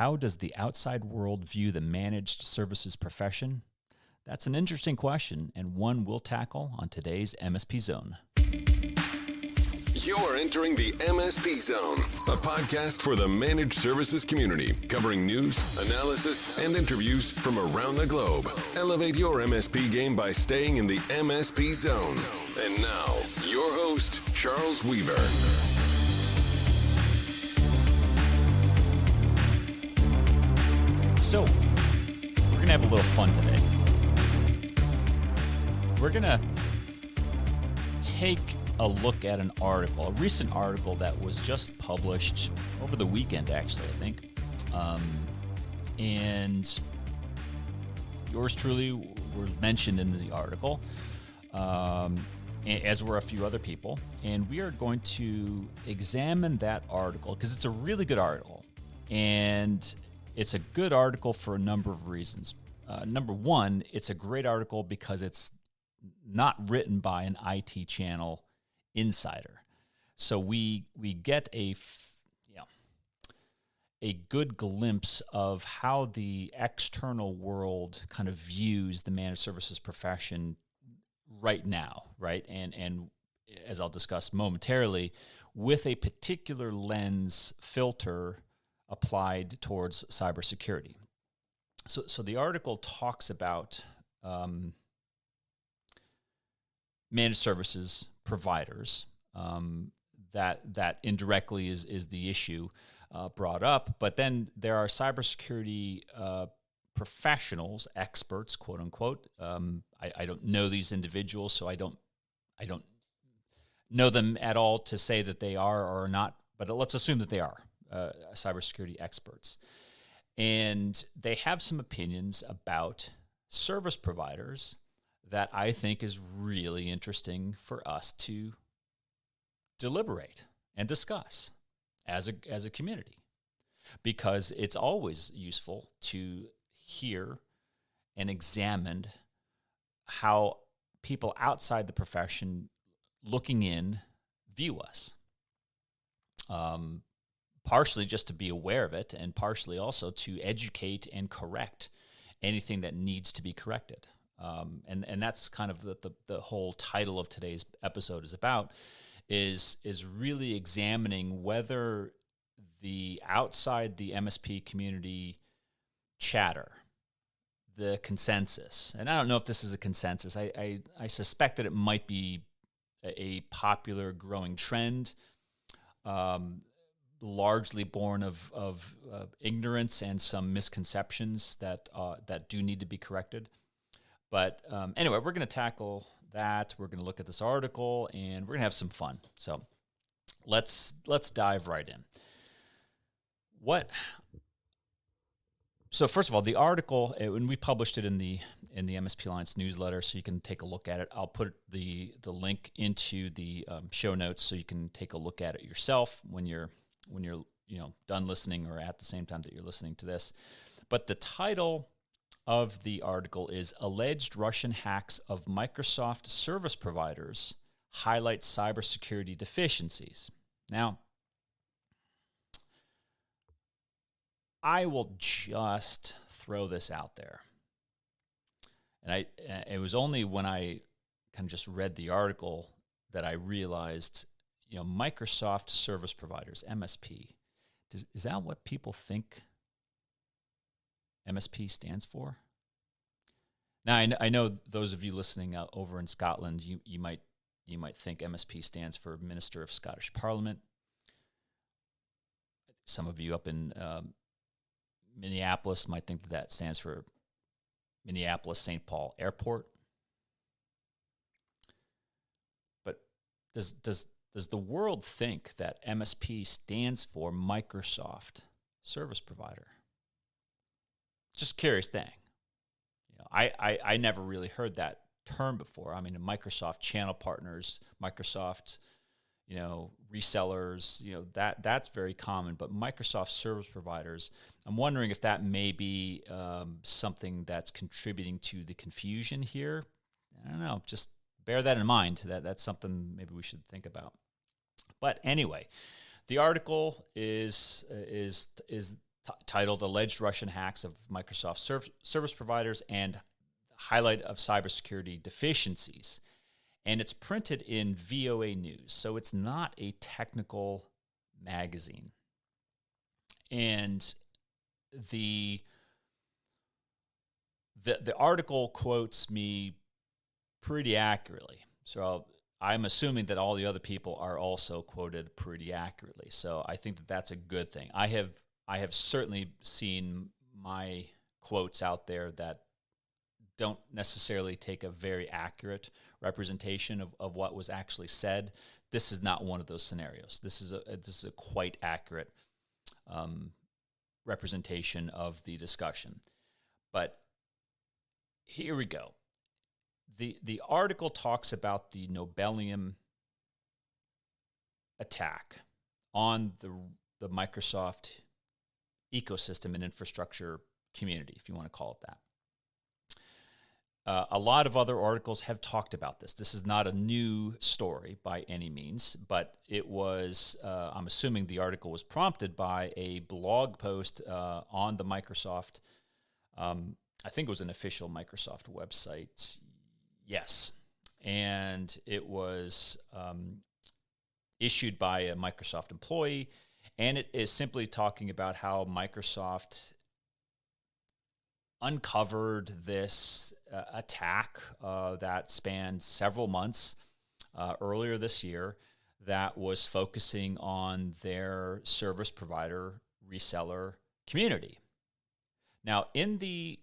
How does the outside world view the managed services profession? That's an interesting question, and one we'll tackle on today's MSP Zone. You're entering the MSP Zone, a podcast for the managed services community, covering news, analysis, and interviews from around the globe. Elevate your MSP game by staying in the MSP Zone. And now, your host, Charles Weaver. So, we're going to have a little fun today. We're going to take a look at an article, a recent article that was just published over the weekend, actually, I think. And yours truly was mentioned in the article, as were a few other people. And we are going to examine that article because it's a really good article. And it's a good article for a number of reasons. Number one, it's a great article because it's not written by an IT channel insider. So we get a good glimpse of how the external world kind of views the managed services profession right now, right? And as I'll discuss momentarily, with a particular lens filter applied towards cybersecurity. So the article talks about managed services providers. That indirectly is the issue brought up. But then there are cybersecurity professionals, experts, quote unquote. I don't know these individuals, so I don't know them at all to say that they are or are not. But let's assume that they are cybersecurity experts, and they have some opinions about service providers that I think is really interesting for us to deliberate and discuss as a community, because it's always useful to hear and examine how people outside the profession looking in view us. Partially just to be aware of it, and partially also to educate and correct anything that needs to be corrected. And that's kind of the whole title of today's episode is about, is really examining whether the outside the MSP community chatter, the consensus, and I don't know if this is a consensus, I suspect that it might be a popular growing trend, largely born of ignorance and some misconceptions that do need to be corrected. But anyway, we're going to tackle that. We're going to look at this article, and we're going to have some fun. So let's dive right in. So first of all, the article, when we published it in the MSP Alliance newsletter, so you can take a look at it. I'll put the link into the show notes so you can take a look at it yourself when you're done listening, or at the same time that you're listening to this. But the title of the article is Alleged Russian Hacks of Microsoft Service Providers Highlight Cybersecurity Deficiencies. Now, I will just throw this out there. And it was only when I kind of just read the article that I realized, Microsoft Service Providers, MSP, is that what people think MSP stands for? Now, I know those of you listening over in Scotland, you might think MSP stands for Minister of Scottish Parliament. Some of you up in Minneapolis might think that stands for Minneapolis-St. Paul Airport. But does the world think that MSP stands for Microsoft Service Provider? Just a curious thing. I never really heard that term before. I mean, Microsoft channel partners, Microsoft, resellers, that's very common. But Microsoft service providers, I'm wondering if that may be something that's contributing to the confusion here. I don't know. Just bear that in mind. That's something maybe we should think about. But anyway, the article is titled Alleged Russian Hacks of Microsoft Service Providers and Highlight of Cybersecurity Deficiencies. And it's printed in VOA News, so it's not a technical magazine. And the article quotes me pretty accurately. So I'm assuming that all the other people are also quoted pretty accurately. So I think that that's a good thing. I have certainly seen my quotes out there that don't necessarily take a very accurate representation of what was actually said. This is not one of those scenarios. This is a quite accurate representation of the discussion. But here we go. The article talks about the Nobelium attack on the Microsoft ecosystem and infrastructure community, if you want to call it that. A lot of other articles have talked about this. This is not a new story by any means, but it was, I'm assuming the article was prompted by a blog post on the Microsoft, I think it was an official Microsoft website. Yes. And it was issued by a Microsoft employee, and it is simply talking about how Microsoft uncovered this attack that spanned several months earlier this year that was focusing on their service provider reseller community. Now, in the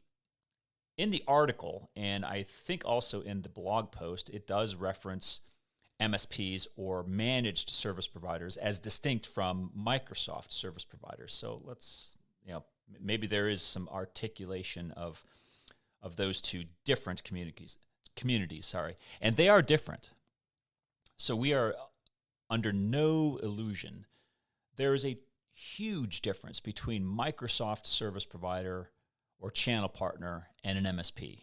article, and I think also in the blog post, it does reference MSPs or managed service providers as distinct from Microsoft service providers. So let's, maybe there is some articulation of those two different communities, and they are different. So we are under no illusion. There is a huge difference between Microsoft service provider or channel partner and an MSP.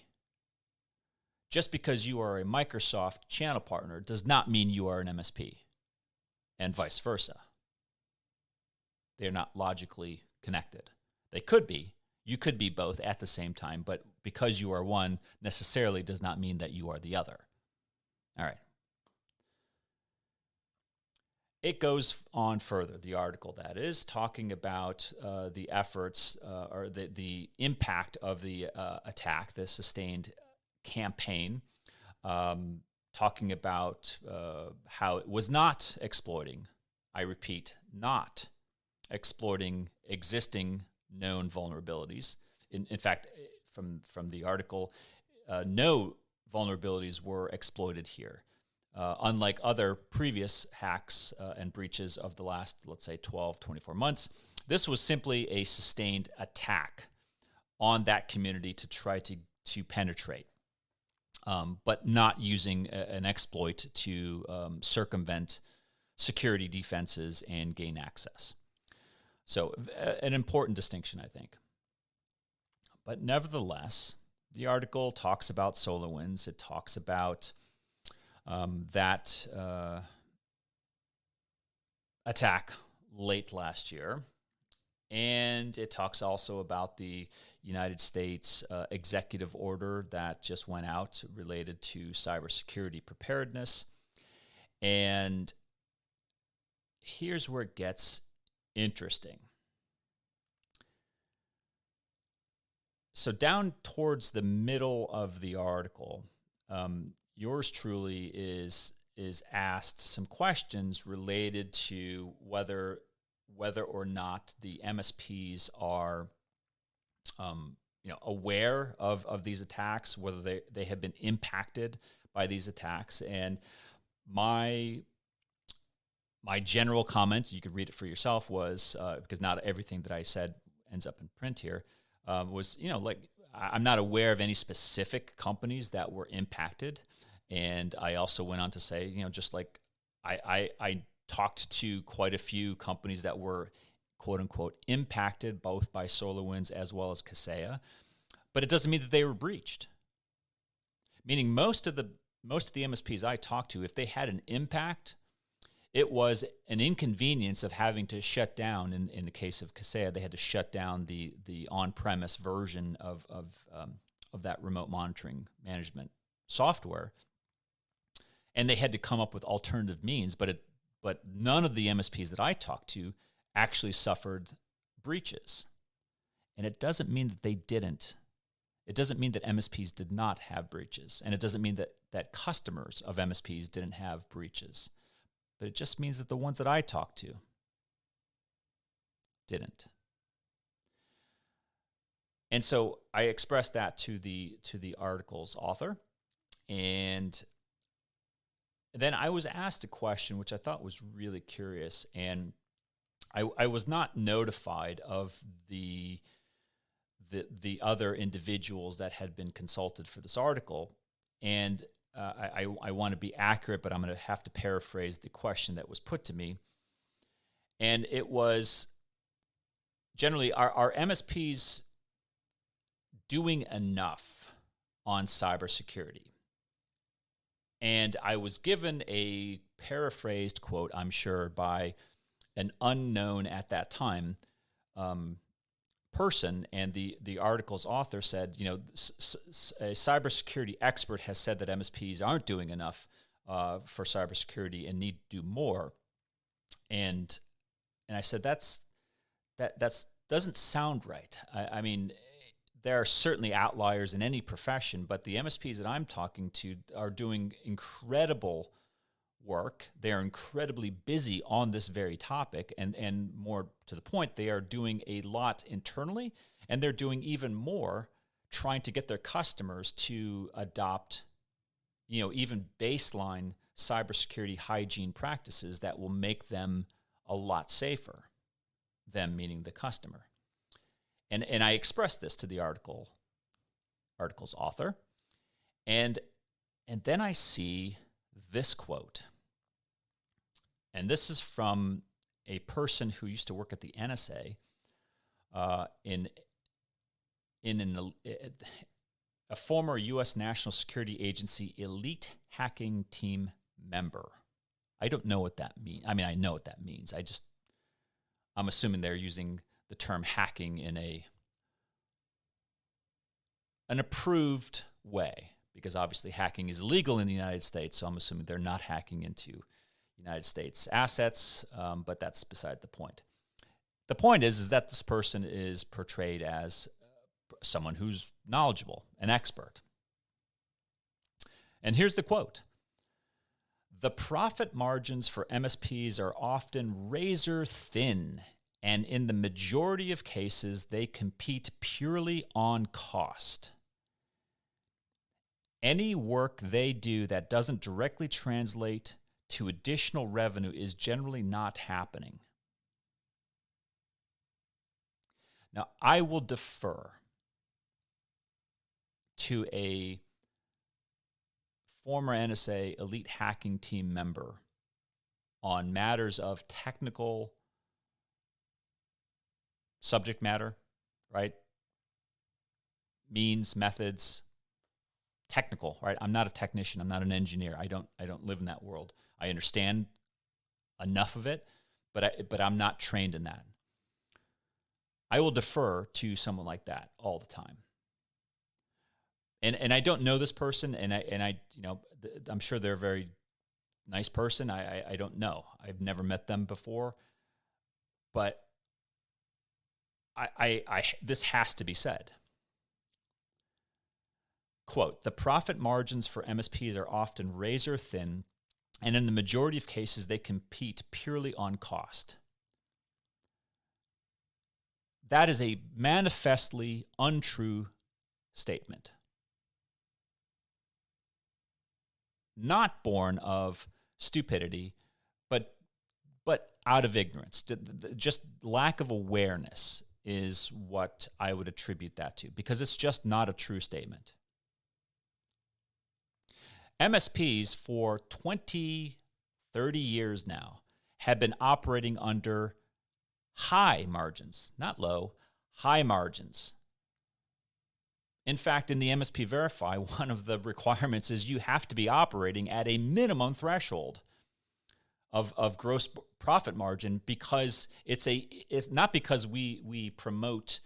Just because you are a Microsoft channel partner does not mean you are an MSP, and vice versa. They're not logically connected. They could be. You could be both at the same time, but because you are one necessarily does not mean that you are the other. All right. It goes on further, the article that is, talking about the efforts or the impact of the attack, the sustained campaign, talking about how it was not exploiting, I repeat, not exploiting existing known vulnerabilities. In fact, from the article, no vulnerabilities were exploited here. Unlike other previous hacks and breaches of the last, let's say, 12, 24 months, this was simply a sustained attack on that community to try to penetrate, but not using an exploit to circumvent security defenses and gain access. So an important distinction, I think. But nevertheless, the article talks about SolarWinds. It talks about that attack late last year. And it talks also about the United States executive order that just went out related to cybersecurity preparedness. And here's where it gets interesting. So down towards the middle of the article, yours truly is asked some questions related to whether or not the MSPs are aware of these attacks, whether they have been impacted by these attacks. And my general comment, you could read it for yourself, was because not everything that I said ends up in print here, was I'm not aware of any specific companies that were impacted. And I also went on to say, just like I talked to quite a few companies that were quote unquote impacted both by SolarWinds as well as Kaseya, but it doesn't mean that they were breached. Meaning most of the MSPs I talked to, if they had an impact, it was an inconvenience of having to shut down. In the case of Kaseya, they had to shut down the on-premise version of that remote monitoring management software, and they had to come up with alternative means. But none of the MSPs that I talked to actually suffered breaches, and it doesn't mean that they didn't. It doesn't mean that MSPs did not have breaches, and it doesn't mean that customers of MSPs didn't have breaches. But it just means that the ones that I talked to didn't. And so I expressed that to the article's author, and then I was asked a question which I thought was really curious, and I was not notified of the other individuals that had been consulted for this article, and I want to be accurate, but I'm going to have to paraphrase the question that was put to me. And it was generally, are MSPs doing enough on cybersecurity? And I was given a paraphrased quote, I'm sure, by an unknown at that time person, and the article's author said, a cybersecurity expert has said that MSPs aren't doing enough for cybersecurity and need to do more. And I said that doesn't sound right. I mean, there are certainly outliers in any profession, but the MSPs that I'm talking to are doing incredible work. They are incredibly busy on this very topic, and more to the point, they are doing a lot internally, and they're doing even more trying to get their customers to adopt, even baseline cybersecurity hygiene practices that will make them a lot safer, them meaning the customer. And I expressed this to the article's author, and then I see this quote. And this is from a person who used to work at the NSA in a former U.S. National Security Agency elite hacking team member. I don't know what that means. I mean, I know what that means. I'm assuming they're using the term hacking in an approved way, because obviously hacking is illegal in the United States, so I'm assuming they're not hacking into United States assets, but that's beside the point. The point is that this person is portrayed as someone who's knowledgeable, an expert. And here's the quote. "The profit margins for MSPs are often razor thin, and in the majority of cases, they compete purely on cost. Any work they do that doesn't directly translate to additional revenue is generally not happening." Now, I will defer to a former NSA elite hacking team member on matters of technical subject matter, right? Means, methods, technical, right? I'm not a technician. I'm not an engineer. I don't live in that world. I understand enough of it, but I'm not trained in that. I will defer to someone like that all the time. And I don't know this person, and I I'm sure they're a very nice person. I don't know. I've never met them before, but I this has to be said. Quote, "The profit margins for MSPs are often razor thin, and in the majority of cases, they compete purely on cost." That is a manifestly untrue statement. Not born of stupidity, but out of ignorance. Just lack of awareness is what I would attribute that to, because it's just not a true statement. MSPs for 20, 30 years now have been operating under high margins, not low, high margins. In fact, in the MSP Verify, one of the requirements is you have to be operating at a minimum threshold of gross profit margin, because it's not because we promote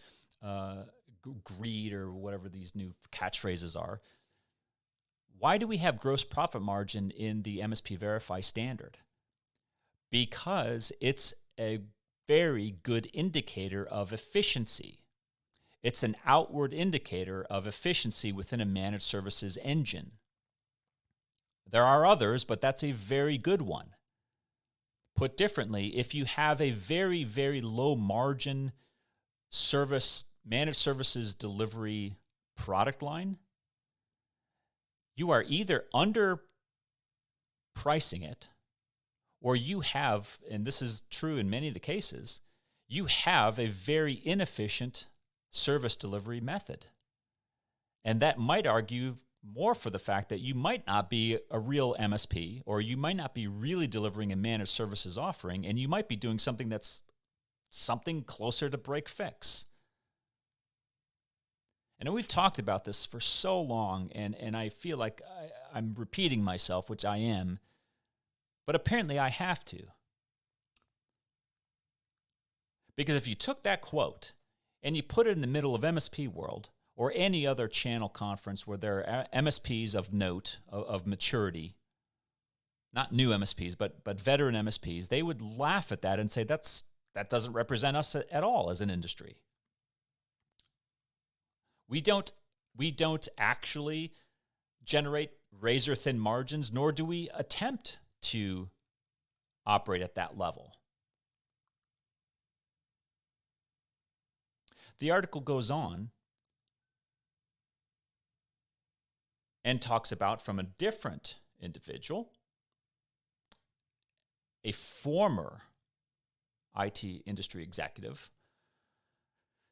greed or whatever these new catchphrases are. Why do we have gross profit margin in the MSP Verify standard? Because it's a very good indicator of efficiency. It's an outward indicator of efficiency within a managed services engine. There are others, but that's a very good one. Put differently, if you have a very, very low margin managed services delivery product line, you are either underpricing it, or you have, and this is true in many of the cases, you have a very inefficient service delivery method. And that might argue more for the fact that you might not be a real MSP, or you might not be really delivering a managed services offering, and you might be doing something that's something closer to break fix. And we've talked about this for so long, and I feel like I'm repeating myself, which I am, but apparently I have to. Because if you took that quote and you put it in the middle of MSP World or any other channel conference where there are MSPs of note, of maturity, not new MSPs, but veteran MSPs, they would laugh at that and say that doesn't represent us at all as an industry. We don't actually generate razor-thin margins, nor do we attempt to operate at that level. The article goes on and talks about, from a different individual, a former IT industry executive,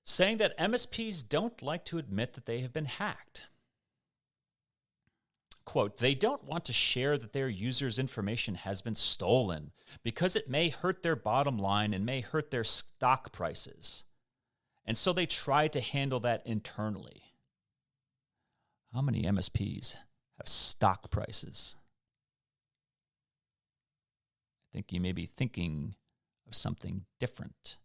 saying that MSPs don't like to admit that they have been hacked. Quote, they don't want to share that their users' information has been stolen because it may hurt their bottom line and may hurt their stock prices. And so they try to handle that internally. How many MSPs have stock prices? I think you may be thinking of something different.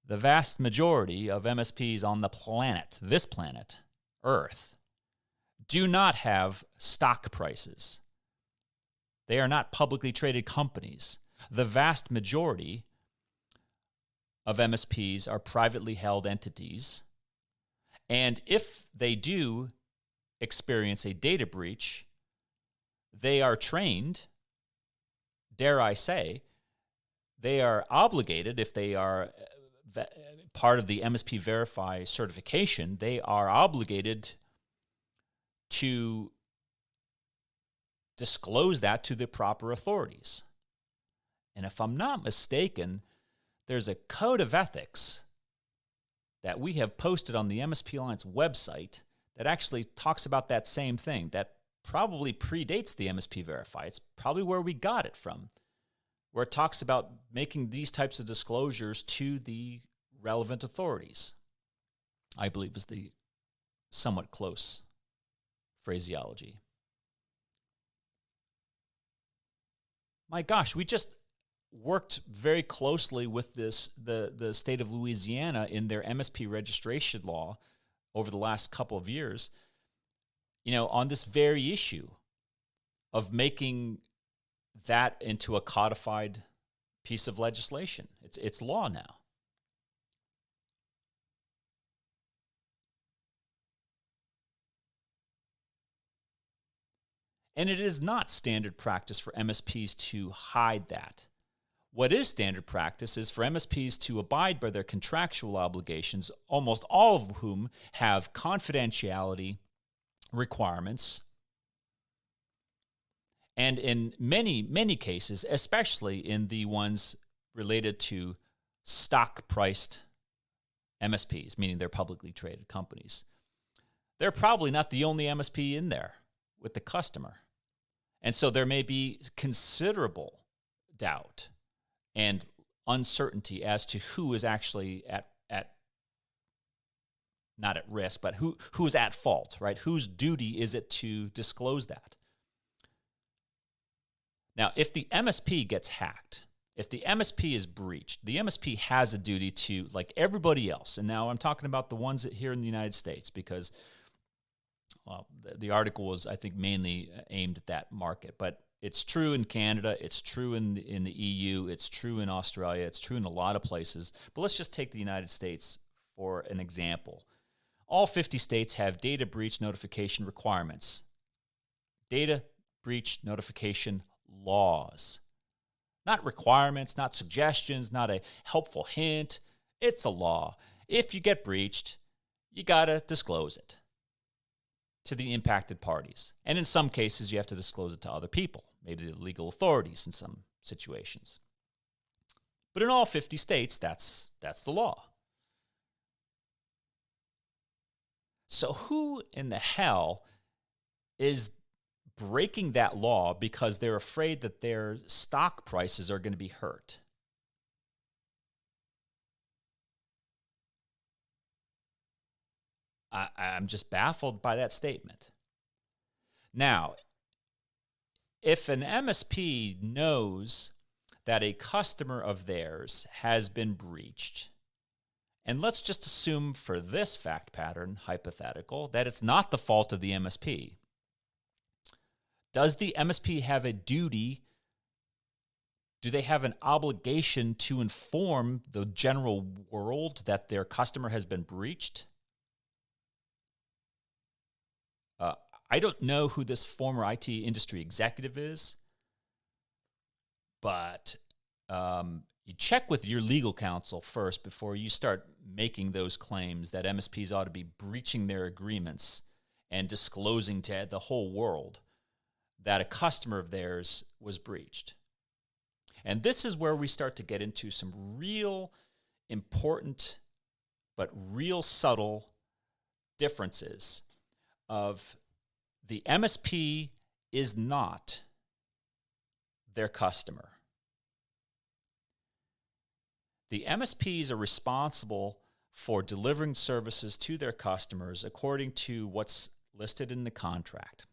The vast majority of MSPs on the planet, this planet, Earth, do not have stock prices. They are not publicly traded companies. The vast majority of MSPs are privately held entities. And if they do experience a data breach, they are trained, dare I say, they are obligated, if they are part of the MSP Verify certification, they are obligated to disclose that to the proper authorities. And if I'm not mistaken, there's a code of ethics that we have posted on the MSP Alliance website that actually talks about that same thing. That probably predates the MSP Verify. It's probably where we got it from, where it talks about making these types of disclosures to the relevant authorities. I believe is the somewhat close phraseology. My gosh, we just worked very closely with the state of Louisiana in their MSP registration law over the last couple of years, on this very issue of making that into a codified piece of legislation. It's law now. And it is not standard practice for MSPs to hide that. What is standard practice is for MSPs to abide by their contractual obligations, almost all of whom have confidentiality requirements. And in many, many cases, especially in the ones related to stock-priced MSPs, meaning they're publicly traded companies, they're probably not the only MSP in there with the customer. And so there may be considerable doubt and uncertainty as to who is actually at not at risk, but who is at fault, right? Whose duty is it to disclose that? Now, if the MSP gets hacked, if the MSP is breached, the MSP has a duty to, like everybody else, and now I'm talking about the ones that here in the United States, because well, the article was, I think, mainly aimed at that market, but it's true in Canada, it's true in the EU, it's true in Australia, it's true in a lot of places. But let's just take the United States for an example. All 50 states have data breach notification requirements, data breach notification laws. Not requirements, not suggestions, not a helpful hint. It's a law. If you get breached, you got to disclose it to the impacted parties. And in some cases, you have to disclose it to other people, maybe the legal authorities in some situations. But in all 50 states, that's the law. So who in the hell is breaking that law because they're afraid that their stock prices are going to be hurt? I'm just baffled by that statement. Now, if an MSP knows that a customer of theirs has been breached, and let's just assume for this fact pattern, hypothetical, that it's not the fault of the MSP, does the MSP have a duty? Do they have an obligation to inform the general world that their customer has been breached? I don't know who this former IT industry executive is, but you check with your legal counsel first before you start making those claims that MSPs ought to be breaching their agreements and disclosing to the whole world that a customer of theirs was breached. And this is where we start to get into some real important but real subtle differences of the MSP is not their customer. The MSPs are responsible for delivering services to their customers according to what's listed in the contract.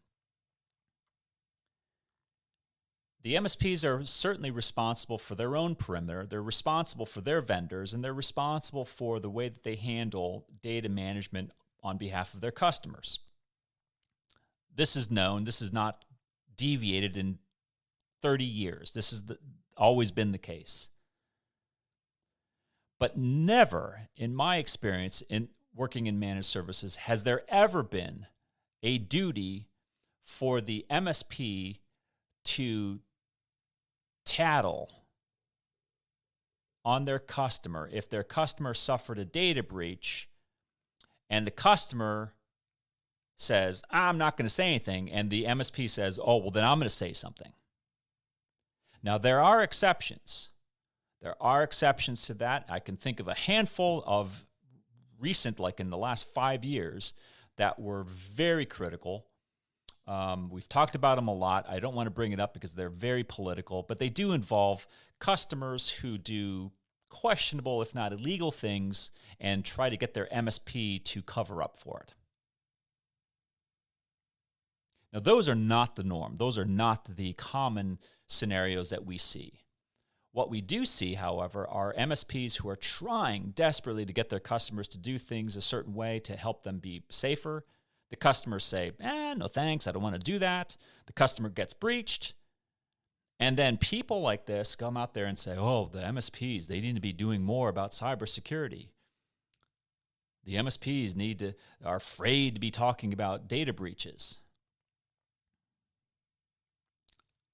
The MSPs are certainly responsible for their own perimeter, they're responsible for their vendors, and they're responsible for the way that they handle data management on behalf of their customers. This is known, this is not deviated in 30 years. This has always been the case. But never, in my experience in working in managed services, has there ever been a duty for the MSP to tattle on their customer if their customer suffered a data breach and the customer says, I'm not going to say anything, and the MSP says, oh, well, then I'm going to say something. Now, there are exceptions. There are exceptions to that. I can think of a handful of recent, like in the last 5 years, that were very critical. We've talked about them a lot. I don't want to bring it up because they're very political, but they do involve customers who do questionable, if not illegal things, and try to get their MSP to cover up for it. Now, those are not the norm. Those are not the common scenarios that we see. What we do see, however, are MSPs who are trying desperately to get their customers to do things a certain way to help them be safer. The customers say, no thanks, I don't want to do that. The customer gets breached. And then people like this come out there and say, oh, the MSPs, they need to be doing more about cybersecurity. The MSPs are afraid to be talking about data breaches.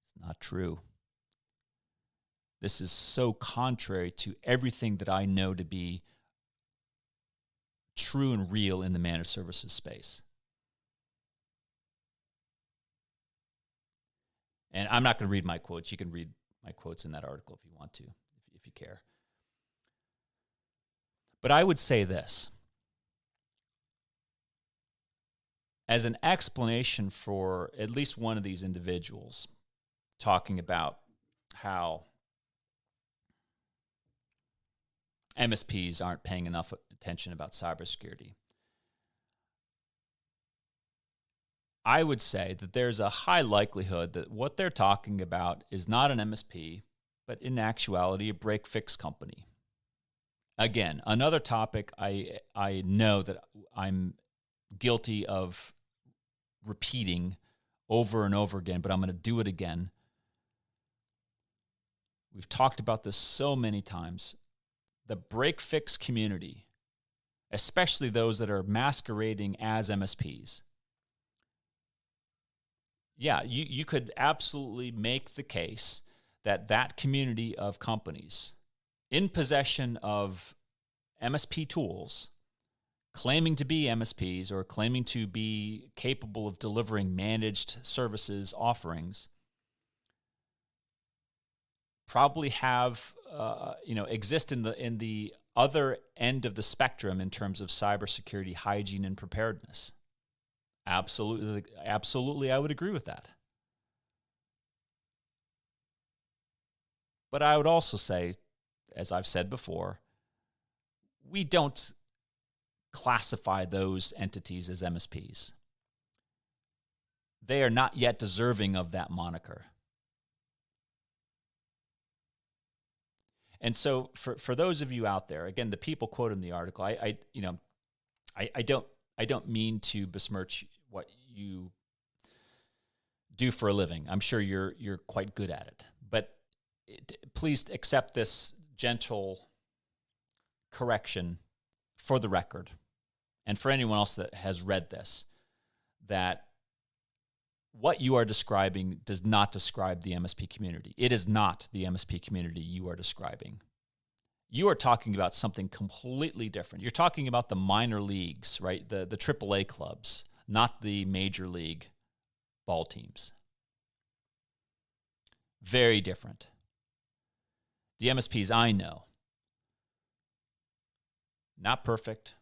It's not true. This is so contrary to everything that I know to be true and real in the managed services space. And I'm not going to read my quotes. You can read my quotes in that article if you want to, if you care. But I would say this. As an explanation for at least one of these individuals talking about how MSPs aren't paying enough attention about cybersecurity. I would say that there's a high likelihood that what they're talking about is not an MSP, but in actuality, a break-fix company. Again, another topic I know that I'm guilty of repeating over and over again, but I'm going to do it again. We've talked about this so many times. The break-fix community, especially those that are masquerading as MSPs, yeah, you could absolutely make the case that that community of companies in possession of MSP tools, claiming to be MSPs or claiming to be capable of delivering managed services offerings, probably have exist in the other end of the spectrum in terms of cybersecurity hygiene and preparedness. Absolutely, I would agree with that. But I would also say, as I've said before, we don't classify those entities as MSPs. They are not yet deserving of that moniker. And so for those of you out there, again, the people quoted in the article, I don't mean to besmirch what you do for a living. I'm sure you're quite good at it. But please accept this gentle correction for the record, and for anyone else that has read this, that what you are describing does not describe the MSP community. It is not the MSP community you are describing. You are talking about something completely different. You're talking about the minor leagues, right? The AAA clubs, not the major league ball teams. Very different. The MSPs I know, not perfect.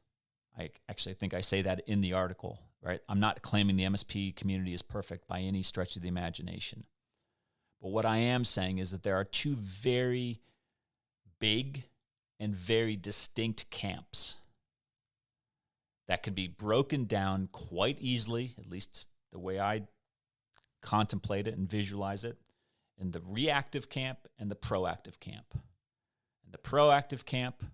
I actually think I say that in the article, right? I'm not claiming the MSP community is perfect by any stretch of the imagination. But what I am saying is that there are two very big and very distinct camps that can be broken down quite easily, at least the way I contemplate it and visualize it, in the reactive camp and the proactive camp. And the proactive camp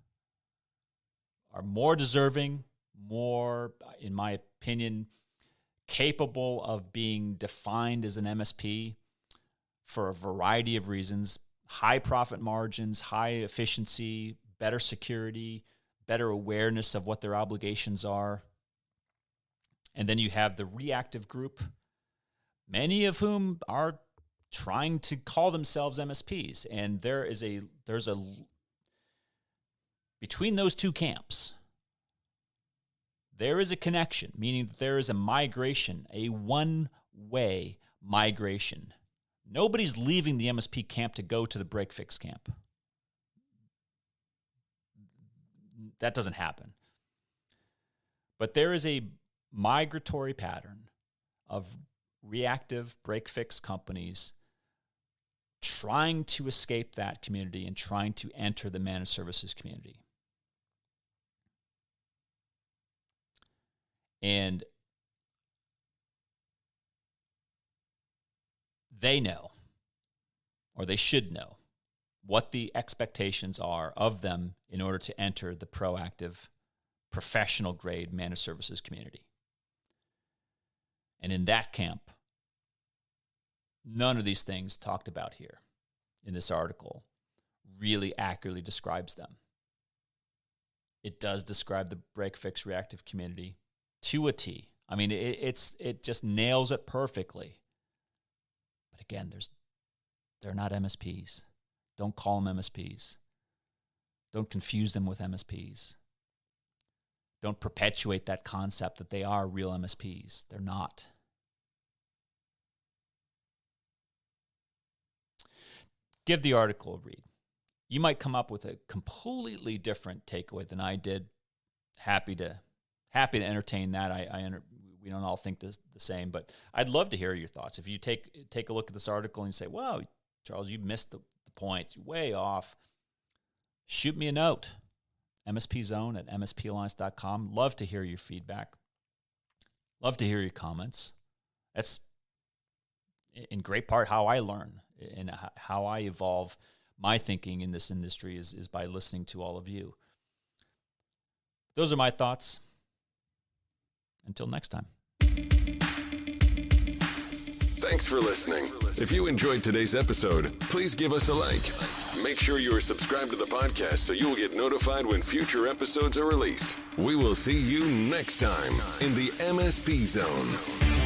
are more deserving, more, in my opinion, capable of being defined as an MSP for a variety of reasons: high profit margins, high efficiency, better security, better awareness of what their obligations are. And then you have the reactive group, many of whom are trying to call themselves MSPs. And there's a between those two camps, there is a connection, meaning that there is a migration, a one-way migration. Nobody's leaving the MSP camp to go to the break-fix camp. That doesn't happen. But there is a migratory pattern of reactive break-fix companies trying to escape that community and trying to enter the managed services community. And they know, or they should know, what the expectations are of them in order to enter the proactive, professional-grade managed services community. And in that camp, none of these things talked about here in this article really accurately describes them. It does describe the break-fix reactive community to a T. I mean, it just nails it perfectly. But again, they're not MSPs. Don't call them MSPs. Don't confuse them with MSPs. Don't perpetuate that concept that they are real MSPs. They're not. Give the article a read. You might come up with a completely different takeaway than I did. Happy to entertain that. We don't all think the same, but I'd love to hear your thoughts. If you take a look at this article and you say, "Wow, Charles, you missed the point. You're way off," shoot me a note. mspzone@msplines.com. Love to hear your feedback. Love to hear your comments. That's in great part how I learn and how I evolve my thinking in this industry is by listening to all of you. Those are my thoughts. Until next time. Thanks for listening. If you enjoyed today's episode, please give us a like. Make sure you are subscribed to the podcast so you will get notified when future episodes are released. We will see you next time in the MSP Zone.